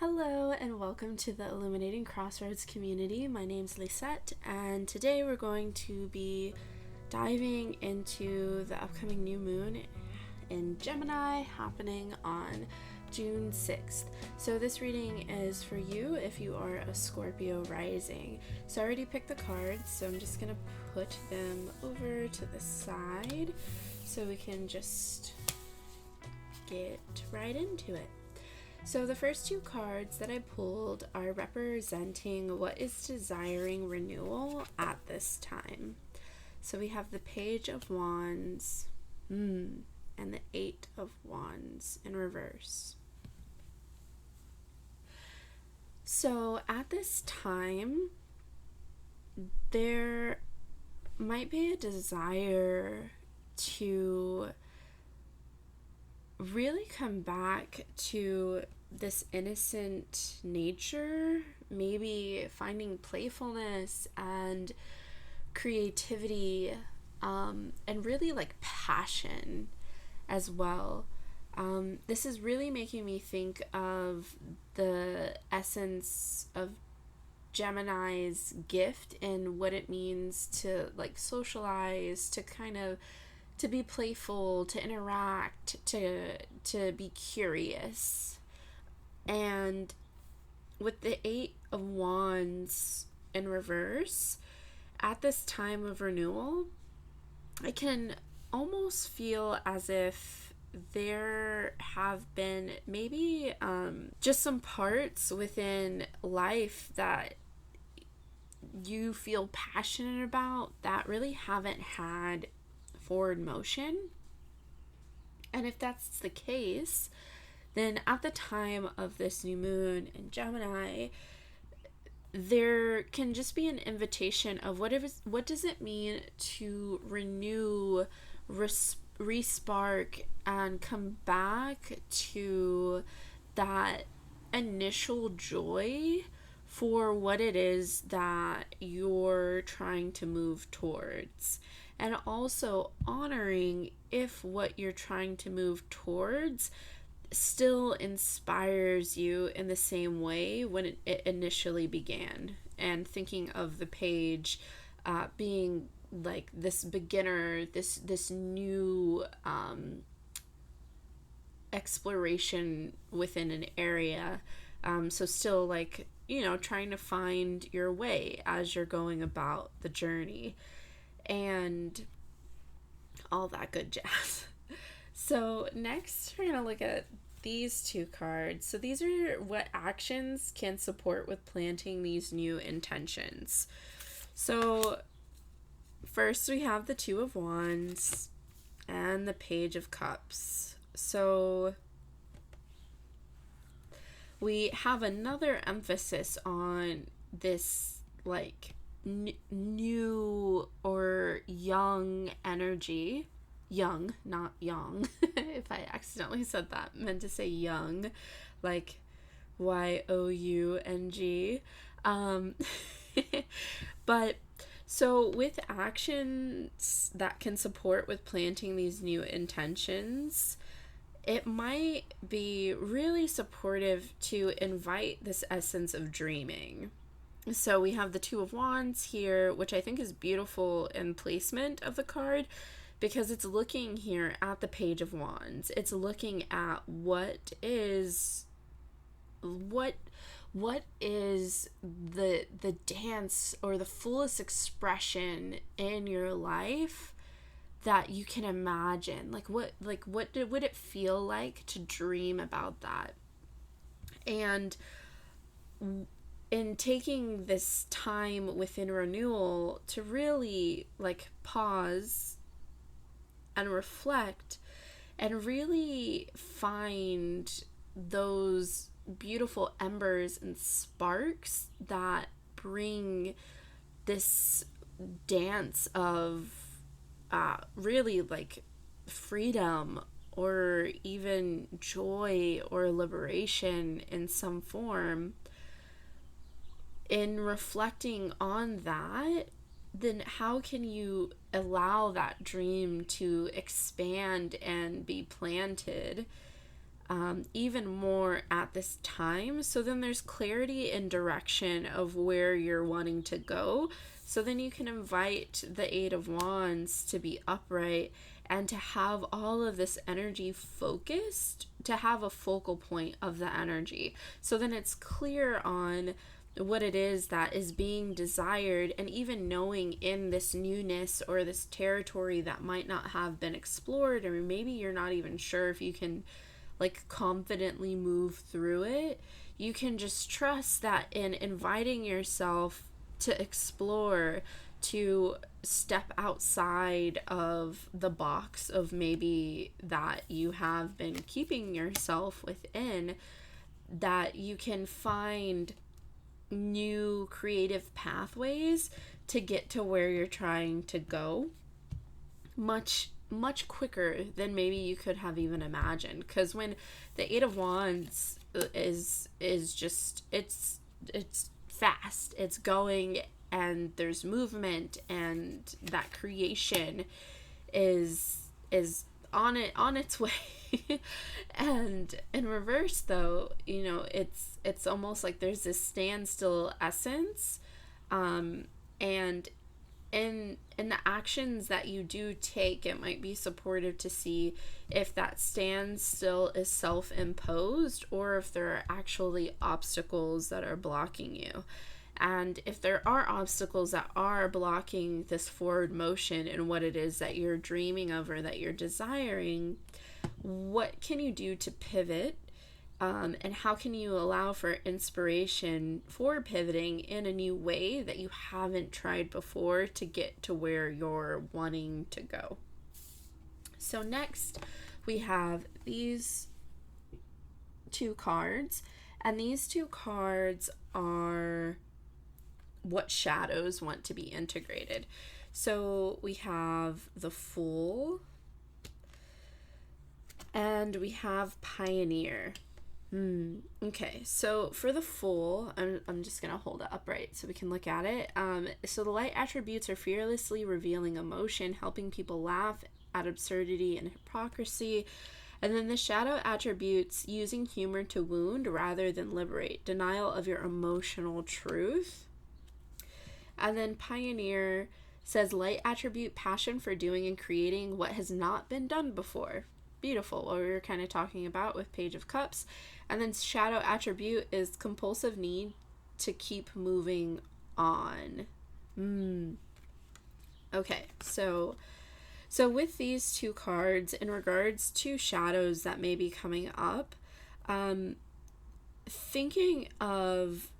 Hello and welcome to the Illuminating Crossroads community. My name's Lisette, and today we're going to be diving into the upcoming new moon in Gemini happening on June 6th. So this reading is for you if you are a Scorpio rising. So I already picked the cards, so I'm just going to put them over to the side so we can just get right into it. So the first two cards that I pulled are representing what is desiring renewal at this time. So we have the Page of Wands and the Eight of Wands in reverse. So at this time, there might be a desire to really come back to this innocent nature, maybe finding playfulness and creativity, and really like passion as well. This is really making me think of the essence of Gemini's gift and what it means to like socialize, to be playful, to interact, to be curious. And with the Eight of Wands in reverse, at this time of renewal, I can almost feel as if there have been maybe just some parts within life that you feel passionate about that really haven't had forward motion. And if that's the case, then at the time of this new moon in Gemini, there can just be an invitation of what does it mean to renew, respark, and come back to that initial joy for what it is that you're trying to move towards. And also honoring if what you're trying to move towards still inspires you in the same way when it initially began. And thinking of the page being like this beginner, this new exploration within an area. So still like, trying to find your way as you're going about the journey and all that good jazz. So next we're going to look at these two cards. So these are what actions can support with planting these new intentions. So first we have the Two of Wands and the Page of Cups. So we have another emphasis on this like new or young energy. Young, not young. If I accidentally said that, meant to say young, like YOUNG. But so with actions that can support with planting these new intentions, it might be really supportive to invite this essence of dreaming. So we have the Two of Wands here, which I think is beautiful in placement of the card because it's looking here at the Page of Wands. It's looking at what is the dance or the fullest expression in your life that you can imagine. What would it feel like to dream about that? And in taking this time within renewal to really like pause and reflect and really find those beautiful embers and sparks that bring this dance of really like freedom or even joy or liberation in some form. In reflecting on that, then how can you allow that dream to expand and be planted even more at this time. So then there's clarity and direction of where you're wanting to go. So then you can invite the Eight of Wands to be upright and to have all of this energy focused, to have a focal point of the energy. So then it's clear on what it is that is being desired, and even knowing in this newness or this territory that might not have been explored, or maybe you're not even sure if you can like confidently move through it. You can just trust that in inviting yourself to explore, to step outside of the box of maybe that you have been keeping yourself within, that you can find new creative pathways to get to where you're trying to go much quicker than maybe you could have even imagined. Because when the Eight of Wands is just it's fast, it's going, and there's movement, and that creation is on its way. And in reverse, though, you know, it's almost like there's this standstill essence, and in the actions that you do take, it might be supportive to see if that standstill is self-imposed or if there are actually obstacles that are blocking you. And if there are obstacles that are blocking this forward motion and what it is that you're dreaming of or that you're desiring, what can you do to pivot? And how can you allow for inspiration for pivoting in a new way that you haven't tried before to get to where you're wanting to go? So next we have these two cards, and these two cards are what shadows want to be integrated. So we have the Fool and we have Pioneer. Okay, so for the Fool, I'm just gonna hold it upright so we can look at it. So the light attributes are fearlessly revealing emotion, helping people laugh at absurdity and hypocrisy. And then the shadow attributes using humor to wound rather than liberate, denial of your emotional truth. And then Pioneer says light attribute passion for doing and creating what has not been done before. Beautiful, what we were kind of talking about with Page of Cups. And then shadow attribute is compulsive need to keep moving on. Okay, so with these two cards, in regards to shadows that may be coming up, thinking of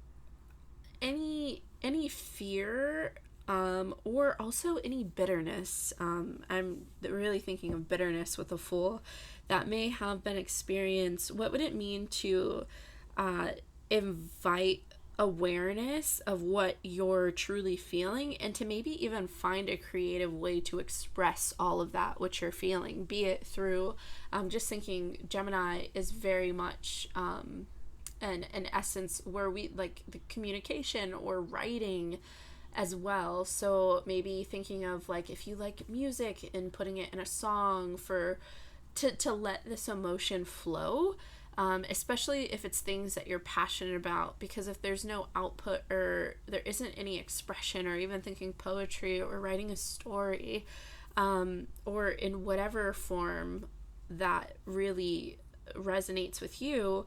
any fear, or also any bitterness. I'm really thinking of bitterness with the Fool that may have been experienced. What would it mean to invite awareness of what you're truly feeling, and to maybe even find a creative way to express all of that what you're feeling, be it through just thinking Gemini is very much an essence where we like the communication or writing as well. So maybe thinking of like if you like music and putting it in a song to let this emotion flow, especially if it's things that you're passionate about, because if there's no output or there isn't any expression, or even thinking poetry or writing a story, or in whatever form that really resonates with you,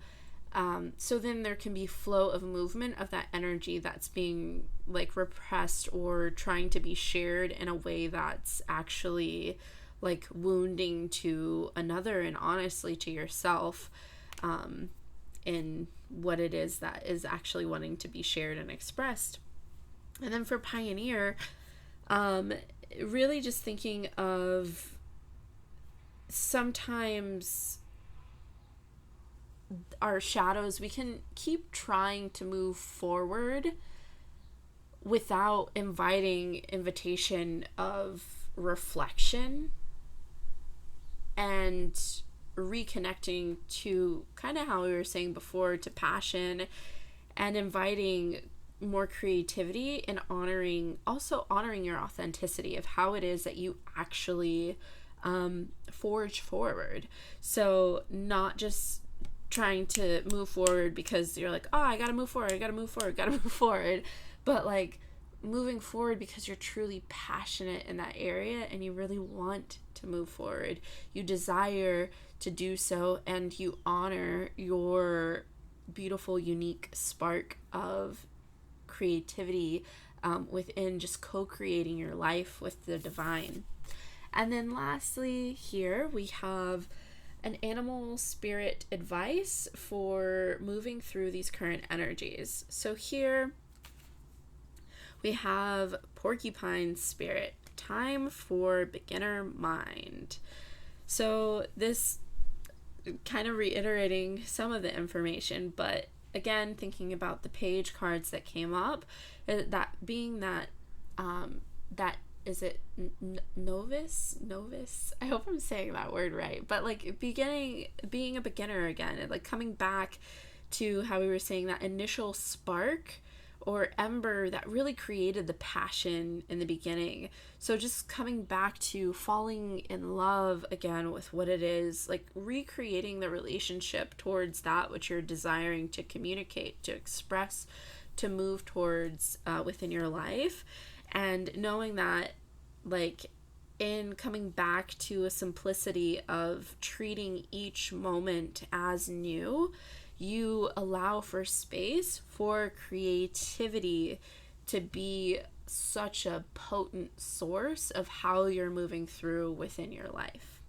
so then there can be flow of movement of that energy that's being like repressed or trying to be shared in a way that's actually like wounding to another and honestly to yourself, in what it is that is actually wanting to be shared and expressed. And then for Pioneer, really just thinking of sometimes our shadows, we can keep trying to move forward without invitation of reflection and reconnecting to kind of how we were saying before, to passion, and inviting more creativity and honoring your authenticity of how it is that you actually forge forward. So not just trying to move forward because you're like, oh, I gotta move forward, I gotta move forward, gotta move forward. But like moving forward because you're truly passionate in that area and you really want to move forward. You desire to do so, and you honor your beautiful, unique spark of creativity within just co-creating your life with the divine. And then lastly, here we have an animal spirit advice for moving through these current energies. So here we have porcupine spirit, time for beginner mind. So this kind of reiterating some of the information, but again, thinking about the page cards that came up, that being that that is it novice, I hope I'm saying that word right, but like being a beginner again, and like coming back to how we were saying that initial spark or ember that really created the passion in the beginning. So just coming back to falling in love again with what it is, like recreating the relationship towards that which you're desiring to communicate, to express, to move towards within your life. And knowing that, like, in coming back to a simplicity of treating each moment as new, you allow for space for creativity to be such a potent source of how you're moving through within your life.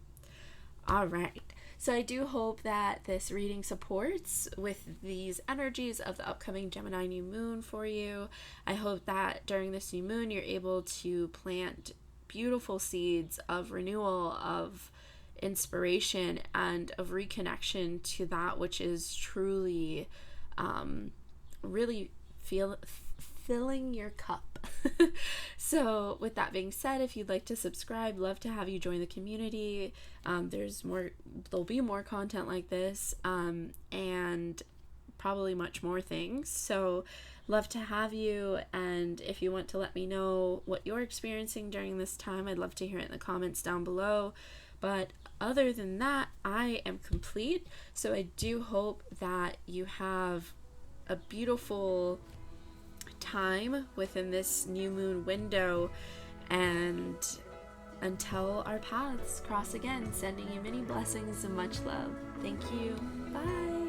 All right. So I do hope that this reading supports with these energies of the upcoming Gemini new moon for you. I hope that during this new moon, you're able to plant beautiful seeds of renewal, of inspiration, and of reconnection to that which is truly really filling your cup. So with that being said, if you'd like to subscribe, love to have you join the community. There'll be more content like this, and probably much more things. So love to have you. And if you want to let me know what you're experiencing during this time, I'd love to hear it in the comments down below. But other than that, I am complete. So I do hope that you have a beautiful time within this new moon window, and until our paths cross again, sending you many blessings and much love. Thank you. Bye.